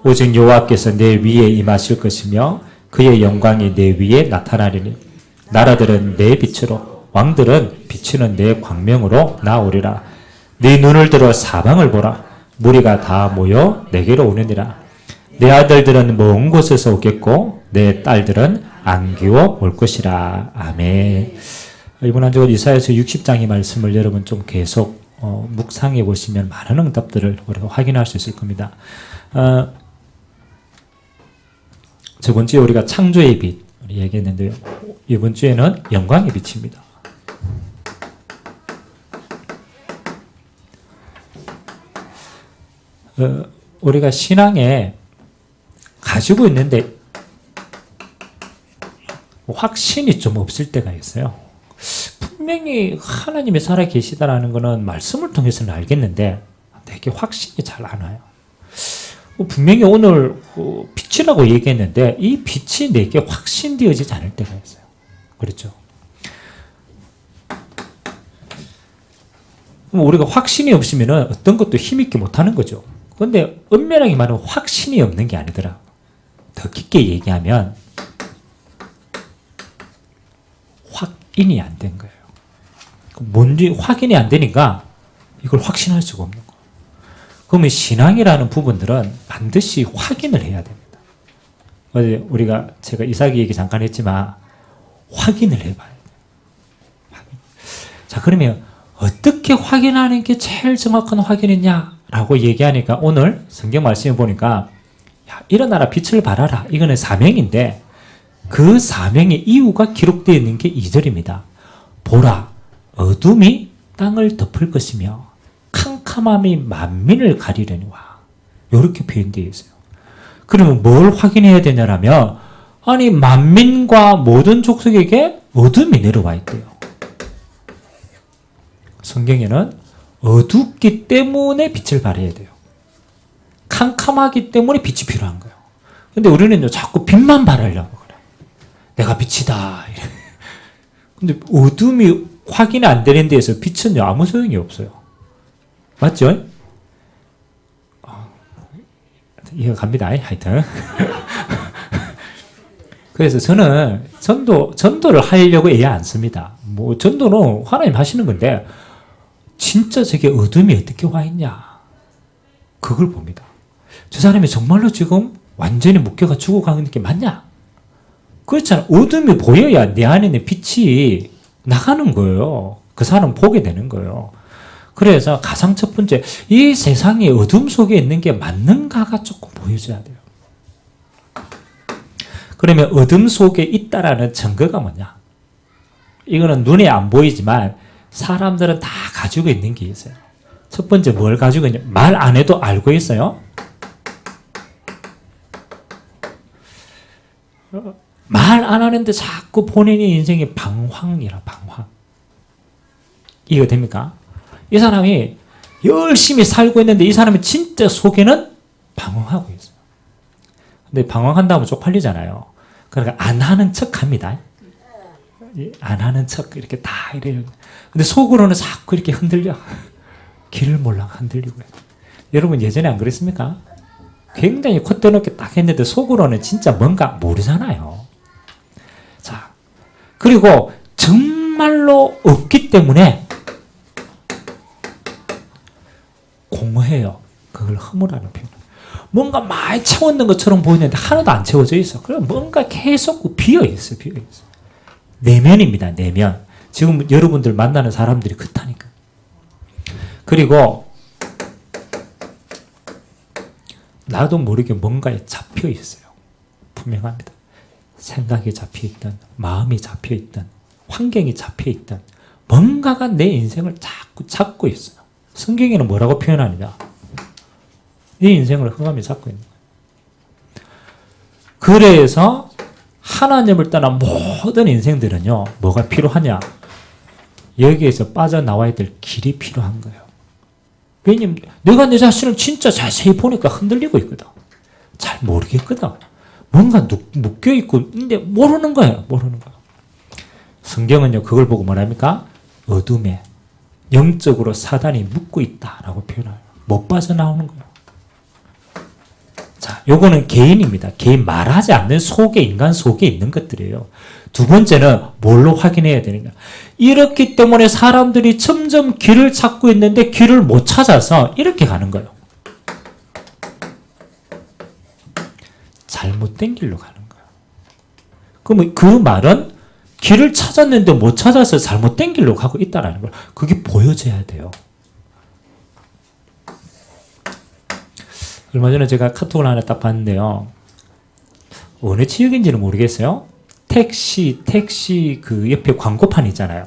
오직 여호와께서 내 위에 임하실 것이며 그의 영광이 내 위에 나타나리니 나라들은 내 빛으로 왕들은 비치는 내 광명으로 나오리라. 네 눈을 들어 사방을 보라. 무리가 다 모여 내게로 오느니라. 내 아들들은 먼 곳에서 오겠고 내 딸들은 안기워 올 것이라. 아멘. 이번 한 주간 이사야서 60장의 말씀을 여러분 좀 계속 묵상해 보시면 많은 응답들을 우리가 확인할 수 있을 겁니다. 저번 주에 우리가 창조의 빛 얘기했는데요. 이번 주에는 영광의 빛입니다. 우리가 신앙에 가지고 있는데 확신이 좀 없을 때가 있어요. 분명히 하나님이 살아 계시다라는 것은 말씀을 통해서는 알겠는데 내게 확신이 잘 안 와요. 분명히 오늘 빛이라고 얘기했는데 이 빛이 내게 확신되어지지 않을 때가 있어요. 그렇죠? 우리가 확신이 없으면 어떤 것도 힘있게 못하는 거죠. 그런데 엄밀하게 말하면 확신이 없는 게 아니더라. 더 깊게 얘기하면 확인이 안 된 거예요. 뭔지 확인이 안 되니까 이걸 확신할 수가 없는 거예요. 그러면 신앙이라는 부분들은 반드시 확인을 해야 됩니다. 어제 제가 이삭이 얘기 잠깐 했지만 확인을 해봐야 돼요. 자, 그러면 어떻게 확인하는 게 제일 정확한 확인이냐라고 얘기하니까 오늘 성경 말씀을 보니까 일어나라 빛을 발하라. 이거는 사명인데 그 사명의 이유가 기록되어 있는 게 2절입니다. 보라, 어둠이 땅을 덮을 것이며 캄캄함이 만민을 가리려니와. 이렇게 표현되어 있어요. 그러면 뭘 확인해야 되냐라면 아니 만민과 모든 족속에게 어둠이 내려와 있대요. 성경에는 어둡기 때문에 빛을 발해야 돼요. 캄캄하기 때문에 빛이 필요한 거예요. 근데 우리는 자꾸 빛만 발하려고 그래. 내가 빛이다. 근데 어둠이 확인이 안 되는 데에서 빛은 아무 소용이 없어요. 맞죠? 이해가 갑니다. 하여튼. 그래서 저는 전도를 하려고 애야 안 씁니다. 전도는 하나님 하시는 건데, 진짜 저게 어둠이 어떻게 와 있냐. 그걸 봅니다. 저 사람이 정말로 지금 완전히 묶여가 죽어가는 게 맞냐? 그렇잖아. 어둠이 보여야 내 안에 있는 빛이 나가는 거예요. 그 사람 보게 되는 거예요. 그래서 가장 첫 번째, 이 세상의 어둠 속에 있는 게 맞는가가 조금 보여줘야 돼요. 그러면 어둠 속에 있다라는 증거가 뭐냐? 이거는 눈에 안 보이지만 사람들은 다 가지고 있는 게 있어요. 첫 번째 뭘 가지고 있냐? 말 안 해도 알고 있어요. 말 안 하는데 자꾸 본인의 인생이 방황이라 방황. 이해가 됩니까? 이 사람이 열심히 살고 있는데 이 사람이 진짜 속에는 방황하고 있어요. 근데 방황한다면 쪽팔리잖아요. 그러니까 안 하는 척 합니다. 안 하는 척 이렇게 다 이래요. 근데 속으로는 자꾸 이렇게 흔들려. 길을 몰라 흔들리고. 여러분 예전에 안 그랬습니까? 굉장히 콧대 높게 딱 했는데 속으로는 진짜 뭔가 모르잖아요. 자, 그리고 정말로 없기 때문에 공허해요. 그걸 허무라는 표현. 뭔가 많이 채웠는 것처럼 보이는데 하나도 안 채워져 있어. 그럼 뭔가 계속 비어 있어, 비어 있어. 내면입니다, 내면. 지금 여러분들 만나는 사람들이 그렇다니까. 그리고 나도 모르게 뭔가에 잡혀 있어요. 분명합니다. 생각이 잡혀 있든, 마음이 잡혀 있든, 환경이 잡혀 있든, 뭔가가 내 인생을 자꾸 잡고 있어요. 성경에는 뭐라고 표현하느냐? 네 인생을 흑암이 잡고 있는 거예요. 그래서 하나님을 떠난 모든 인생들은요, 뭐가 필요하냐? 여기에서 빠져나와야 될 길이 필요한 거예요. 왜냐면 내가 내 자신을 진짜 자세히 보니까 흔들리고 있거든. 잘 모르겠거든. 뭔가 묶여있고, 근데 모르는 거예요. 모르는 거예요. 성경은요, 그걸 보고 뭐랍니까? 어둠에 영적으로 사단이 묶고 있다라고 표현해요. 못 빠져나오는 거예요. 자, 요거는 개인입니다. 개인 말하지 않는 속에, 인간 속에 있는 것들이에요. 두 번째는 뭘로 확인해야 되느냐. 이렇기 때문에 사람들이 점점 길을 찾고 있는데 길을 못 찾아서 이렇게 가는 거예요. 잘못된 길로 가는 거예요. 그럼 그 말은 길을 찾았는데 못 찾아서 잘못된 길로 가고 있다는 걸 그게 보여져야 돼요. 얼마 전에 제가 카톡을 하나 딱 봤는데요. 어느 지역인지는 모르겠어요. 택시 그 옆에 광고판 있잖아요.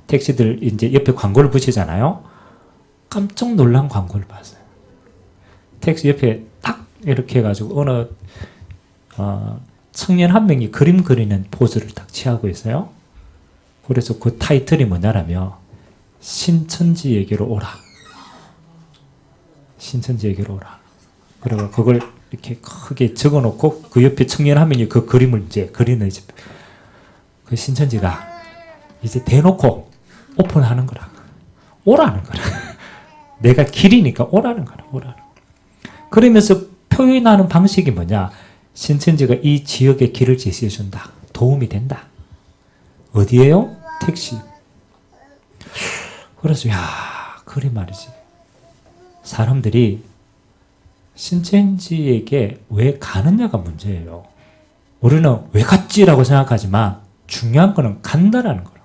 택시들 이제 옆에 광고를 붙이잖아요. 깜짝 놀란 광고를 봤어요. 택시 옆에 딱 이렇게 해가지고 어느 청년 한 명이 그림 그리는 포즈를 딱 취하고 있어요. 그래서 그 타이틀이 뭐냐라면 신천지에게로 오라. 신천지에게로 오라. 그리고 그걸 이렇게 크게 적어놓고 그 옆에 청년 한 명이 그 그림을 이제 그리는 이제 그 신천지가 이제 대놓고 오픈하는 거라. 오라는 거라. 내가 길이니까 오라는 거라. 오라는 거라. 그러면서 표현하는 방식이 뭐냐. 신천지가 이 지역의 길을 제시해 준다. 도움이 된다. 어디에요? 택시. 그래서 그래 말이지. 사람들이 신천지에게 왜 가느냐가 문제예요. 우리는 왜 갔지라고 생각하지만 중요한 거는 간다라는 거예요.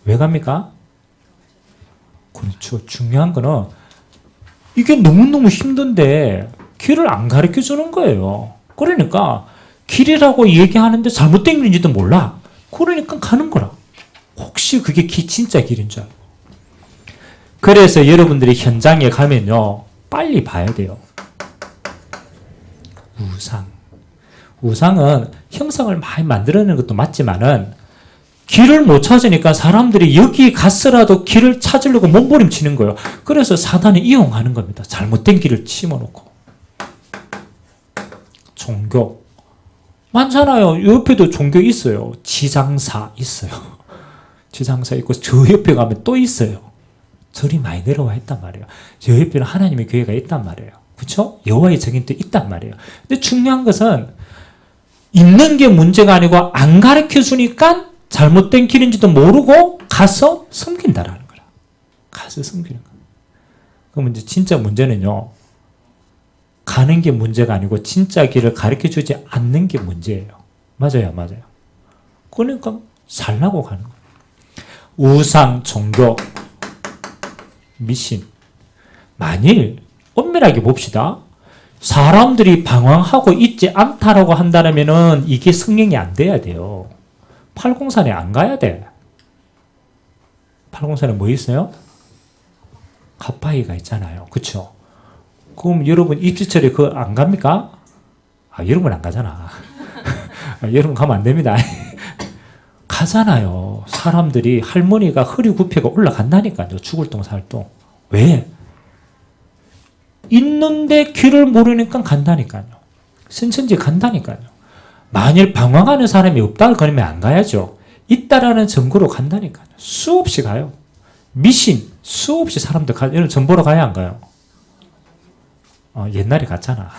왜 갑니까? 그렇죠. 중요한 거는 이게 너무너무 힘든데 길을 안 가르쳐 주는 거예요. 그러니까 길이라고 얘기하는데 잘못된 길인지도 몰라. 그러니까 가는 거라. 혹시 그게 진짜 길인 줄 알고. 그래서 여러분들이 현장에 가면요. 빨리 봐야 돼요. 우상은 형상을 많이 만들어내는 것도 맞지만은 길을 못 찾으니까 사람들이 여기 갔으라도 길을 찾으려고 몸부림치는 거예요. 그래서 사단이 이용하는 겁니다. 잘못된 길을 심어놓고. 종교. 많잖아요. 옆에도 종교 있어요. 지장사 있어요. 지장사 있고 저 옆에 가면 또 있어요. 절이 많이 내려와 있단 말이에요. 저 옆에는 하나님의 교회가 있단 말이에요. 그렇죠? 여호와의 증인도 있단 말이에요. 근데 중요한 것은 있는 게 문제가 아니고 안 가르쳐 주니까 잘못된 길인지도 모르고 가서 섬긴다라는 거라. 가서 섬기는 거야. 그럼 이제 진짜 문제는요. 가는 게 문제가 아니고 진짜 길을 가르쳐 주지 않는 게 문제예요. 맞아요. 그러니까 살라고 가는 거예요. 우상, 종교, 미신. 만일 엄밀하게 봅시다. 사람들이 방황하고 있지 않다라고 한다면은 이게 승행이 안 돼야 돼요. 팔공산에 안 가야 돼. 팔공산에 뭐 있어요? 갓바위가 있잖아요. 그쵸? 그럼 여러분 입시철에 그거 안 갑니까? 여러분 안 가잖아. 여러분 가면 안 됩니다. 가잖아요. 사람들이 할머니가 허리 굽혀가 올라간다니까요. 죽을 동 살 동. 왜? 있는데 길을 모르니까 간다니까요. 신천지 간다니까요. 만일 방황하는 사람이 없다 그러면 안 가야죠. 있다라는 증거로 간다니까요. 수없이 가요. 미신 수없이 사람들 가. 여러분 전 보러 가야 안 가요? 옛날에 갔잖아.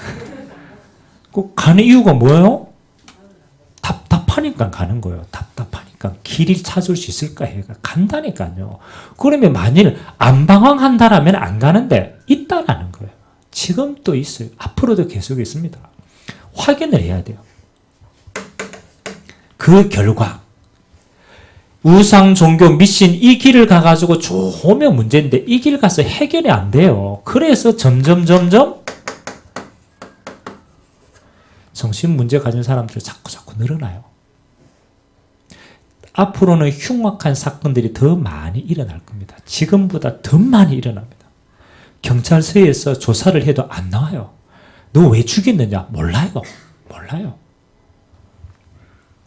꼭 가는 이유가 뭐예요? 답답하니까 가는 거예요. 답답하니까 길을 찾을 수 있을까 해가 간다니까요. 그러면 만일 안 방황한다라면 안 가는데 있다라는 거예요. 지금 또 있어요. 앞으로도 계속 있습니다. 확인을 해야 돼요. 그 결과 우상, 종교, 미신 이 길을 가가지고 좋으면 문제인데 이 길 가서 해결이 안 돼요. 그래서 점점 정신 문제 가진 사람들이 자꾸 늘어나요. 앞으로는 흉악한 사건들이 더 많이 일어날 겁니다. 지금보다 더 많이 일어납니다. 경찰서에서 조사를 해도 안 나와요. 너 왜 죽였느냐? 몰라요.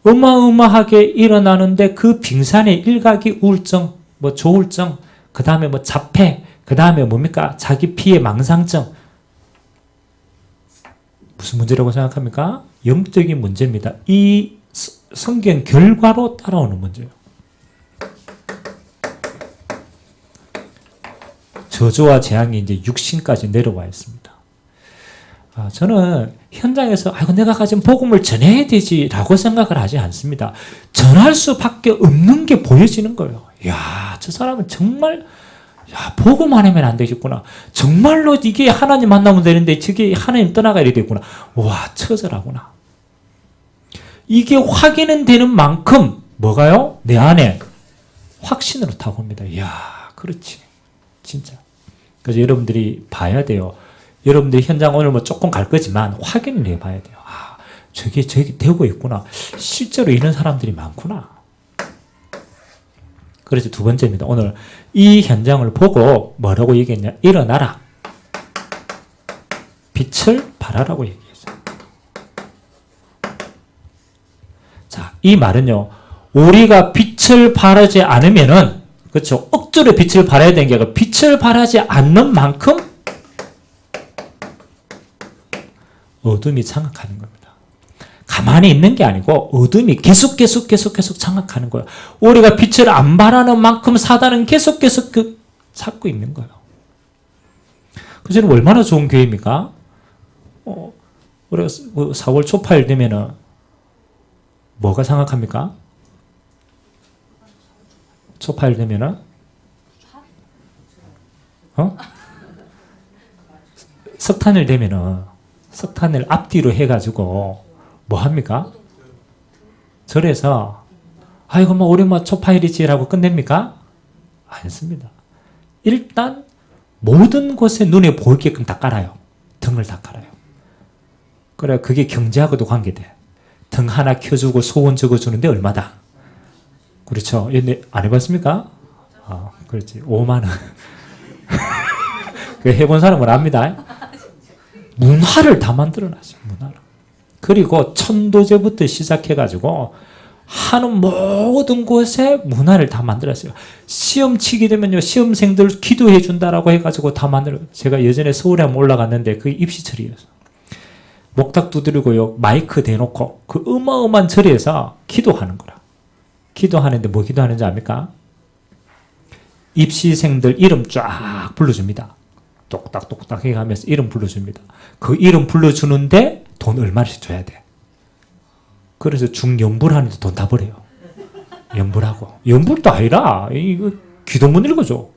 어마어마하게 일어나는데 그 빙산의 일각이 우울증, 조울증, 그 다음에 자폐, 그 다음에 뭡니까? 자기 피해 망상증. 무슨 문제라고 생각합니까? 영적인 문제입니다. 이 성경 결과로 따라오는 문제예요. 저주와 재앙이 이제 육신까지 내려와 있습니다. 저는 현장에서 아이고 내가 가진 복음을 전해야 되지라고 생각을 하지 않습니다. 전할 수밖에 없는 게 보여지는 거예요. 야, 저 사람은 정말 복음 안 하면 안 되겠구나. 정말로 이게 하나님 만나면 되는데 저게 하나님 떠나가야 되겠구나. 와, 처절하구나. 이게 확인은 되는 만큼 뭐가요? 내 안에 확신으로 타고 옵니다. 이야, 그렇지. 진짜. 그래서 여러분들이 봐야 돼요. 여러분들이 현장 오늘 뭐 조금 갈 거지만 확인을 해봐야 돼요. 저게 되고 있구나. 실제로 이런 사람들이 많구나. 그래서 두 번째입니다. 오늘 이 현장을 보고 뭐라고 얘기했냐? 일어나라. 빛을 발하라고 얘기했어요. 자, 이 말은요. 우리가 빛을 발하지 않으면은, 그렇죠. 억지로 빛을 발해야 되는 게 아니라 빛을 발하지 않는 만큼 어둠이 장악하는 겁니다. 가만히 있는 게 아니고 어둠이 계속 장악하는 거예요. 우리가 빛을 안 발하는 만큼 사단은 계속 찾고 있는 거예요. 그래서 얼마나 좋은 교회입니까? 우리가 4월 초파일 되면은 뭐가 장악합니까? 초파일 되면은 석탄일 되면은 석탄을 앞뒤로 해가지고 뭐 합니까? 절에서 아이고 뭐 우리 뭐 초파일이지라고 끝냅니까? 아니습니다. 일단 모든 곳에 눈에 보이게끔 다 깔아요. 등을 다 깔아요. 그래 그게 경제하고도 관계돼. 등 하나 켜주고 소원 적어주는데 얼마다? 그렇죠. 안 해봤습니까? 그렇지. 5만 원. 그 해본 사람은 압니다. 문화를 다 만들어놨어요. 문화를. 그리고 천도제부터 시작해가지고 하는 모든 곳에 문화를 다 만들었어요. 시험 치게 되면요. 시험생들 기도해 준다라고 해가지고 다 만들어요. 제가 예전에 서울에 한번 올라갔는데 그게 입시철이었어요. 목탁 두드리고요. 마이크 대놓고 그 어마어마한 절에서 기도하는 거라. 기도하는데 뭐 기도하는지 압니까? 입시생들 이름 쫙 불러줍니다. 똑딱똑딱 해가면서 이름 불러줍니다. 그 이름 불러주는데 돈 얼마씩 줘야 돼. 그래서 중연불 하는데 돈 다 버려요. 연불하고. 연불도 아니라 이거 기도 못 읽어줘.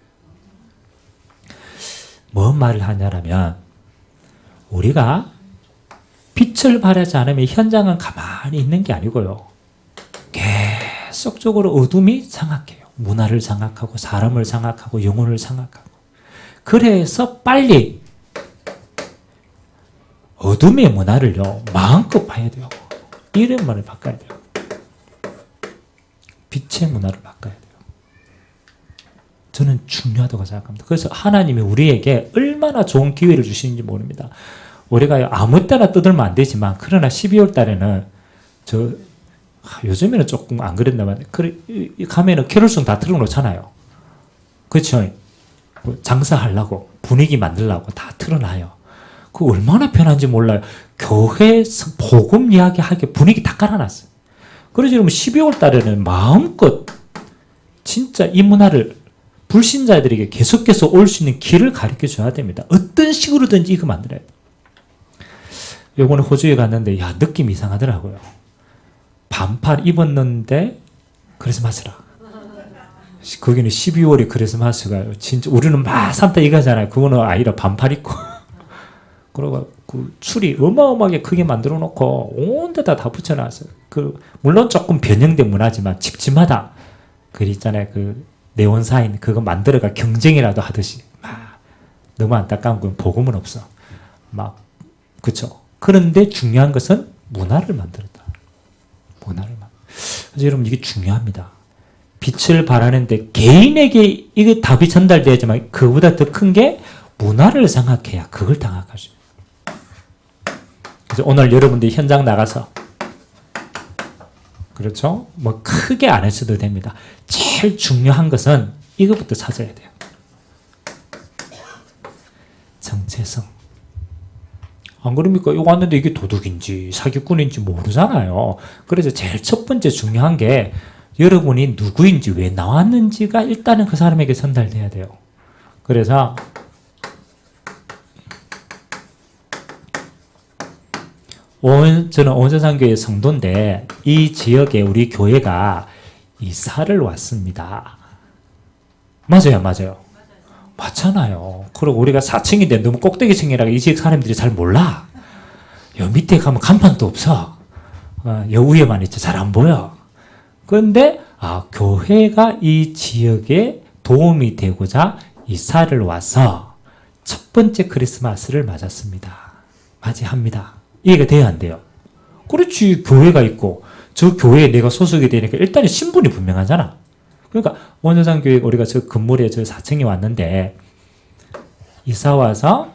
뭔 말을 하냐면 우리가 빛을 발하지 않으면 현장은 가만히 있는 게 아니고요. 계속적으로 어둠이 장악해요. 문화를 장악하고 사람을 장악하고 영혼을 장악하고. 그래서 빨리 어둠의 문화를요 마음껏 봐야 돼요. 이런 말을 바꿔야 돼요. 빛의 문화를 바꿔야 돼요. 저는 중요하다고 생각합니다. 그래서 하나님이 우리에게 얼마나 좋은 기회를 주시는지 모릅니다. 우리가 아무 때나 떠들면 안 되지만 그러나 12월 달에는 요즘에는 조금 안 그랬나만 가면은 캐롤송 다 틀어놓잖아요. 그렇죠? 장사하려고 분위기 만들려고 다 틀어놔요. 그 얼마나 편한지 몰라요. 교회에서 복음 이야기하게 분위기 다 깔아놨어요. 그래서 여러분 12월 달에는 마음껏 진짜 이 문화를 불신자들에게 계속해서 올 수 있는 길을 가르쳐 줘야 됩니다. 어떤 식으로든지 이거 만들어야 돼요. 요번에 호주에 갔는데 느낌이 이상하더라고요. 반팔 입었는데 크리스마스라. 거기는 12월에 크리스마스가 진짜 우리는 막 산타 이거잖아요. 그거는 아니라 반팔 입고 그리고 그 줄이 어마어마하게 크게 만들어 놓고 온 데다 다 붙여놨어요. 물론 조금 변형된 문화지만 집집마다 그 있잖아요. 그 네온 사인 그거 만들어가 경쟁이라도 하듯이 너무 안타까운 건 복음은 없어. 그렇죠. 그런데 중요한 것은 문화를 만들었다. 그래서 여러분 이게 중요합니다. 빛을 발하는데 개인에게 이게 답이 전달되지만 그보다 더 큰 게 문화를 장악해야 그걸 장악할 수 있어요. 그래서 오늘 여러분들이 현장 나가서 그렇죠? 뭐 크게 안 하셔도 됩니다. 제일 중요한 것은 이것부터 찾아야 돼요. 정체성. 안 그럽니까? 이거 왔는데 이게 도둑인지 사기꾼인지 모르잖아요. 그래서 제일 첫 번째 중요한 게 여러분이 누구인지 왜 나왔는지가 일단은 그 사람에게 전달돼야 돼요. 그래서 저는 온전상교회 성도인데 이 지역에 우리 교회가 이사를 왔습니다. 맞아요, 맞아요. 맞잖아요. 그리고 우리가 4층인데 너무 꼭대기층이라 이 지역 사람들이 잘 몰라. 여 밑에 가면 간판도 없어. 여 위에만 있지 잘 안 보여. 그런데 교회가 이 지역에 도움이 되고자 이사를 와서 첫 번째 크리스마스를 맞았습니다. 맞이합니다. 이해가 돼야 안 돼요? 그렇지. 교회가 있고 저 교회에 내가 소속이 되니까 일단 신분이 분명하잖아. 그러니까 원효상교회 우리가 저 건물에 저 4층에 왔는데 이사 와서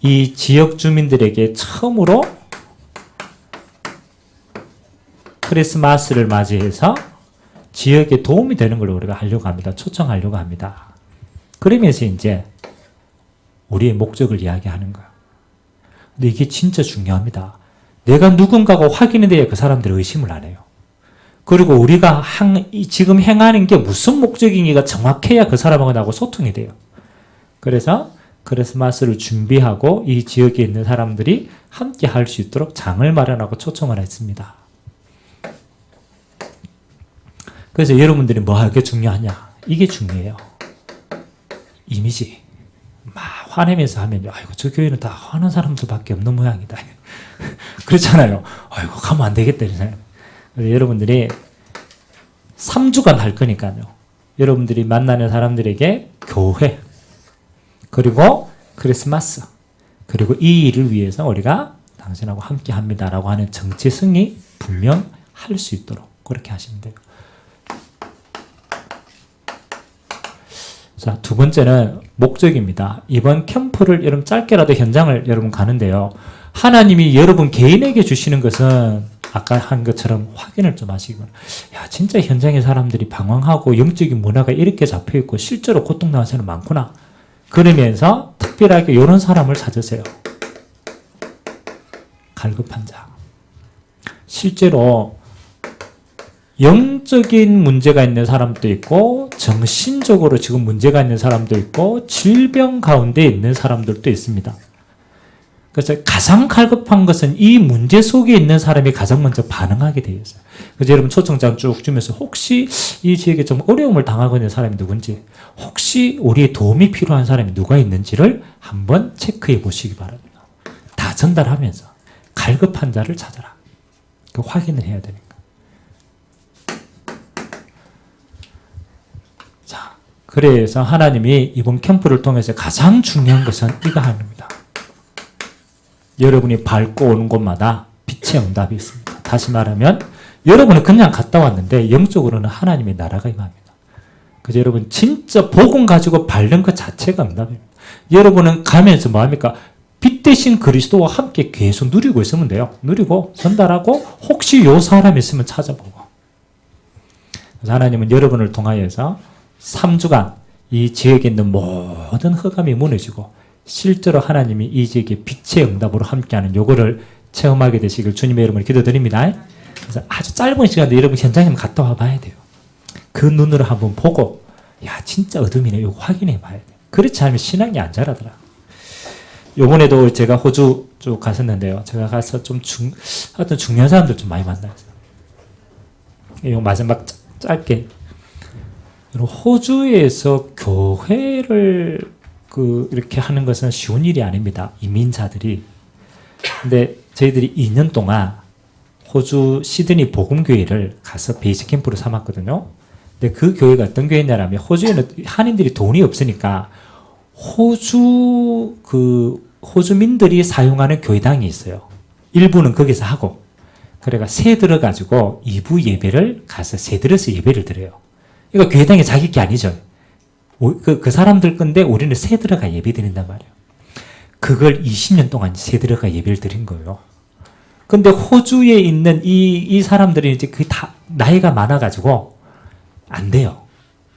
이 지역 주민들에게 처음으로 크리스마스를 맞이해서 지역에 도움이 되는 걸 우리가 하려고 합니다. 초청하려고 합니다. 그러면서 이제 우리의 목적을 이야기하는 거야. 근데 이게 진짜 중요합니다. 내가 누군가가 확인이 돼야 그 사람들이 의심을 안 해요. 그리고 우리가 지금 행하는 게 무슨 목적인지가 정확해야 그 사람하고 나하고 소통이 돼요. 그래서 크리스마스를 준비하고 이 지역에 있는 사람들이 함께 할 수 있도록 장을 마련하고 초청을 했습니다. 그래서 여러분들이 뭐 하게 중요하냐? 이게 중요해요. 이미지. 막 화내면서 하면 아이고 저 교회는 다 화난 사람들밖에 없는 모양이다. 그렇잖아요. 아이고 가면 안 되겠다. 그래서 여러분들이 3주간 할 거니까요. 여러분들이 만나는 사람들에게 교회 그리고 크리스마스 그리고 이 일을 위해서 우리가 당신하고 함께 합니다라고 하는 정체성이 분명할 수 있도록 그렇게 하시면 돼요. 자, 두 번째는 목적입니다. 이번 캠프를 여러분 짧게라도 현장을 여러분 가는데요. 하나님이 여러분 개인에게 주시는 것은 아까 한 것처럼 확인을 좀 하시고, 야, 진짜 현장의 사람들이 방황하고 영적인 문화가 이렇게 잡혀있고 실제로 고통당하는 사람이 많구나. 그러면서 특별하게 이런 사람을 찾으세요. 갈급한 자. 실제로 영적인 문제가 있는 사람도 있고 정신적으로 지금 문제가 있는 사람도 있고 질병 가운데 있는 사람들도 있습니다. 그래서 가장 갈급한 것은 이 문제 속에 있는 사람이 가장 먼저 반응하게 되어 있어요. 그래서 여러분 초청장 쭉 주면서 혹시 이 지역에 좀 어려움을 당하고 있는 사람이 누군지, 혹시 우리의 도움이 필요한 사람이 누가 있는지를 한번 체크해 보시기 바랍니다. 다 전달하면서 갈급한 자를 찾아라. 그 확인을 해야 되니까. 자, 그래서 하나님이 이번 캠프를 통해서 가장 중요한 것은 이거 합니다. 여러분이 밟고 오는 곳마다 빛의 응답이 있습니다. 다시 말하면 여러분은 그냥 갔다 왔는데 영적으로는 하나님의 나라가 임합니다. 그래서 여러분 진짜 복음 가지고 밟는 것 자체가 응답입니다. 여러분은 가면서 뭐합니까? 빛 대신 그리스도와 함께 계속 누리고 있으면 돼요. 누리고 전달하고 혹시 요 사람 있으면 찾아보고. 그래서 하나님은 여러분을 통하여서 3주간 이 지역에 있는 모든 흑암이 무너지고 실제로 하나님이 이 지역에 빛의 응답으로 함께하는 요거를 체험하게 되시길 주님의 이름으로 기도드립니다. 그래서 아주 짧은 시간에 여러분 현장에 갔다 와 봐야 돼요. 그 눈으로 한번 보고 야 진짜 어둠이네 이거 확인해 봐야 돼요. 그렇지 않으면 신앙이 안 자라더라. 요번에도 제가 호주 쭉 갔었는데요. 제가 가서 좀 하여튼 중요한 사람들 좀 많이 만났어요. 이거 마지막 짧게 호주에서 교회를 이렇게 하는 것은 쉬운 일이 아닙니다. 이민자들이. 근데 저희들이 2년 동안 호주 시드니 복음교회를 가서 베이스 캠프로 삼았거든요. 근데 그 교회가 어떤 교회냐면 호주에는 한인들이 돈이 없으니까 호주민들이 사용하는 교회당이 있어요. 일부는 거기서 하고. 그래가 새 들어가지고 2부 예배를 가서 새 들어서 예배를 드려요. 이거 교회당이 자기 게 아니죠. 그 사람들 건데 우리는 새 들어가 예배 드린단 말이에요. 그걸 20년 동안 새 들어가 예배를 드린 거예요. 근데 호주에 있는 이 사람들이 이제 다 나이가 많아가지고 안 돼요.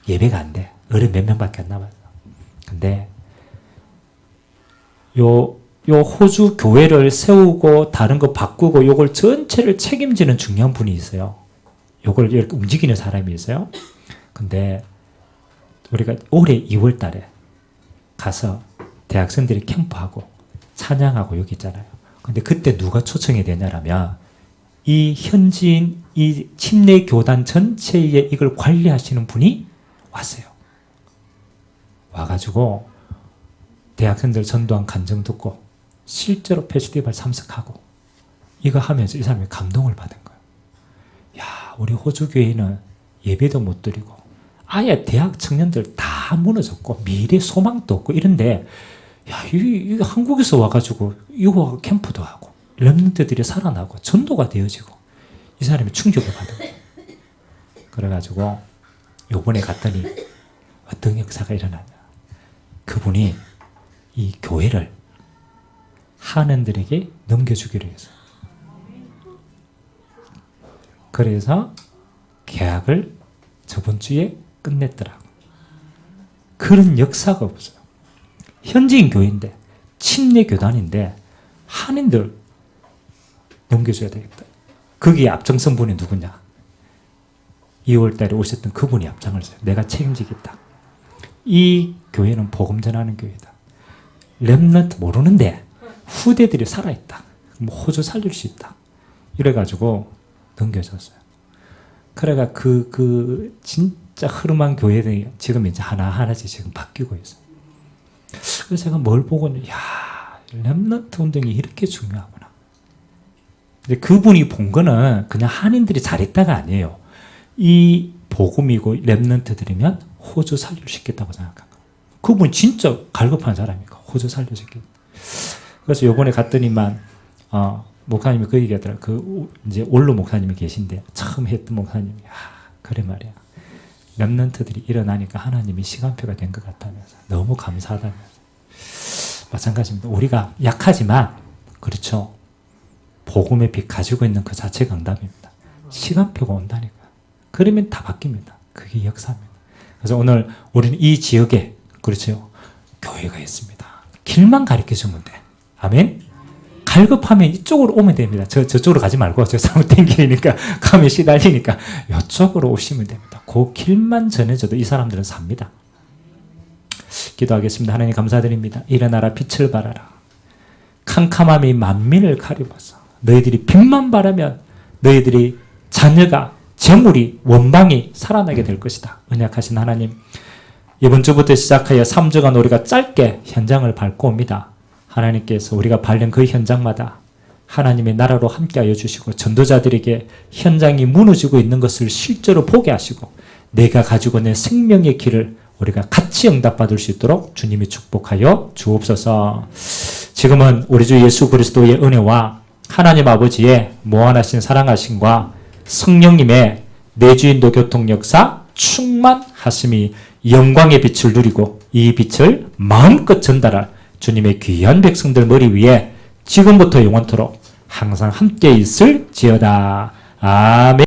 예배가 안 돼. 어른 몇 명밖에 안 남았어. 근데 요 호주 교회를 세우고 다른 거 바꾸고 요걸 전체를 책임지는 중요한 분이 있어요. 요걸 이렇게 움직이는 사람이 있어요. 근데 우리가 올해 2월 달에 가서 대학생들이 캠프하고 찬양하고 여기 있잖아요. 근데 그때 누가 초청이 되냐라면 이 현지인 이 침례 교단 전체에 이걸 관리하시는 분이 왔어요. 와가지고 대학생들 전도한 간증 듣고 실제로 페스티벌 참석하고 이거 하면서 이 사람이 감동을 받은 거예요. 야, 우리 호주 교회는 예배도 못 드리고 아예 대학 청년들 다 무너졌고 미래 소망도 없고 이런데 야, 이 한국에서 와가지고 이거 캠프도 하고 렘넌트들이 살아나고 전도가 되어지고 이 사람이 충격을 받은 거예요. 그래가지고 요번에 갔더니 어떤 역사가 일어나냐. 그분이 이 교회를 한인들에게 넘겨주기로 했어요. 그래서 계약을 저번 주에 끝냈더라고. 그런 역사가 없어요. 현지인 교회인데 침례 교단인데 한인들 넘겨줘야 되겠다. 거기에 앞장선 분이 누구냐? 2월 달에 오셨던 그분이 앞장을 서요. 내가 책임지겠다. 이 교회는 복음 전하는 교회다. 렘넌트 모르는데 후대들이 살아있다. 호주 살릴 수 있다. 이래가지고 넘겨줬어요. 그래가 진짜 흐름한 교회들이 지금 이제 하나하나씩 지금 바뀌고 있어요. 그래서 제가 뭘 보고는, 야, 렘넌트 운동이 이렇게 중요하구나. 근데 그분이 본 거는 그냥 한인들이 잘했다가 아니에요. 이 복음이고 렘넌트들이면 호주 살릴 수 있겠다고 생각한 거예요. 그분 진짜 갈급한 사람이니까 호주 살릴 수 있겠다. 그래서 요번에 갔더니만 목사님이 그 얘기하더라고요. 이제 올로 목사님이 계신데 처음 했던 목사님이 그래 말이야. 렘넌트들이 일어나니까 하나님이 시간표가 된 것 같다면서 너무 감사하다면서. 마찬가지입니다. 우리가 약하지만 그렇죠. 복음의 빛 가지고 있는 그 자체가 응답입니다. 시간표가 온다니까. 그러면 다 바뀝니다. 그게 역사입니다. 그래서 오늘 우리는 이 지역에 그렇죠. 교회가 있습니다. 길만 가르쳐주면 돼. 아멘. 갈급하면 이쪽으로 오면 됩니다. 저쪽으로 가지 말고 저 잘못 땡기니까 가면 시달리니까 이쪽으로 오시면 됩니다. 그 길만 전해줘도 이 사람들은 삽니다. 기도하겠습니다. 하나님 감사드립니다. 일어나라 빛을 발하라. 캄캄함이 만민을 가리워서 너희들이 빛만 바라면 너희들이 자녀가 재물이 원방이 살아나게 될 것이다. 언약하신 하나님, 이번 주부터 시작하여 3주간 우리가 짧게 현장을 밟고 옵니다. 하나님께서 우리가 밟는 그 현장마다 하나님의 나라로 함께하여 주시고 전도자들에게 현장이 무너지고 있는 것을 실제로 보게 하시고 내가 가지고 있는 생명의 길을 우리가 같이 응답받을 수 있도록 주님이 축복하여 주옵소서. 지금은 우리 주 예수 그리스도의 은혜와 하나님 아버지의 무한하신 사랑하심과 성령님의 내주인도 교통 역사 충만하심이 영광의 빛을 누리고 이 빛을 마음껏 전달할 주님의 귀한 백성들 머리 위에 지금부터 영원토록 항상 함께 있을지어다. 아멘.